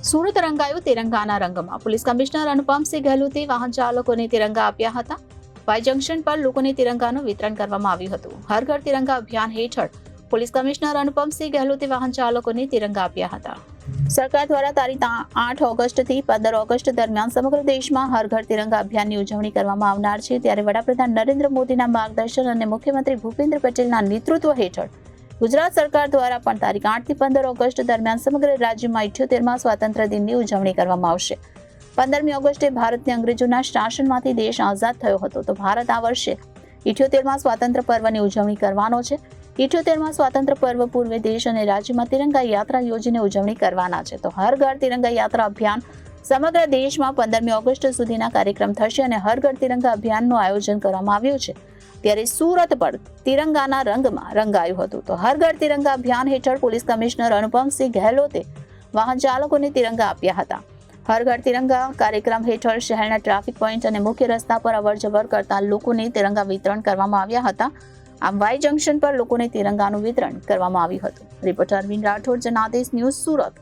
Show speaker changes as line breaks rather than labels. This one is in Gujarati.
સુરત રંગાયું તિરંગાના રંગમાં. પોલીસ કમિશનર અનુપમસિંહ ગહેલોતે વાહન ચાલકોને તિરંગા આપ્યા હતા. વાય જંકશન પર લોકોને તિરંગાનું વિતરણ કરવામાં આવ્યું હતું. હર ઘર તિરંગા અભિયાન હેઠળ પોલીસ કમિશનર અનુપમસિંહ ગહેલોતે વાહન ચાલકોને તિરંગા આપ્યા હતા. સરકાર દ્વારા તારીખ 8 ઓગસ્ટથી 15 ઓગસ્ટ દરમિયાન સમગ્ર દેશમાં હર ઘર તિરંગા અભિયાનની ઉજવણી કરવામાં આવનાર છે. ત્યારે વડાપ્રધાન નરેન્દ્ર મોદીના માર્ગદર્શન અને મુખ્યમંત્રી ભૂપેન્દ્ર પટેલના નેતૃત્વ હેઠળ ગુજરાત સરકાર દ્વારા પણ તારીખ 8 થી 15 ઓગસ્ટ દરમિયાન સમગ્ર રાજ્યમાં 78મા સ્વાતંત્ર્ય દિનની ઉજવણી કરવામાં આવશે. 15મી ઓગસ્ટે ભારતને અંગ્રેજોના શાસનમાંથી દેશ આઝાદ થયો હતો, તો ભારત આ વર્ષે 78મા સ્વાતંત્ર્ય પર્વની ઉજવણી કરવાનો છે. 78મા સ્વાતંત્ર્ય પર્વ પૂર્વે દેશ અને રાજ્યમાં તિરંગા યાત્રા યોજીને ઉજવણી કરવાના છે. તો હર ઘર તિરંગા યાત્રા અભિયાન સમગ્ર દેશમાં 15મી ઓગસ્ટ સુધીના કાર્યક્રમ થશે અને હર ઘર તિરંગા અભિયાનનું આયોજન કરવામાં આવ્યું છે. ત્યારે સુરત પર તિરંગાના રંગમાં રંગાયું હતું. તો હર ઘર તિરંગા અભિયાન હેઠળ પોલીસ કમિશનર અનુપમસિંહ ગહેલોતે વાહન ચાલકોને તિરંગા આપ્યા હતા. હર ઘર તિરંગા કાર્યક્રમ હેઠળ શહેરના ટ્રાફિક પોઈન્ટ અને મુખ્ય રસ્તા પર અવરજવર કરતા લોકોને તિરંગા વિતરણ કરવામાં આવ્યા હતા. આમ વાય જંકશન પર લોકોને તિરંગાનું વિતરણ કરવામાં આવ્યું હતું. Reporter Arvind Rathod, Janadesh news, Surat.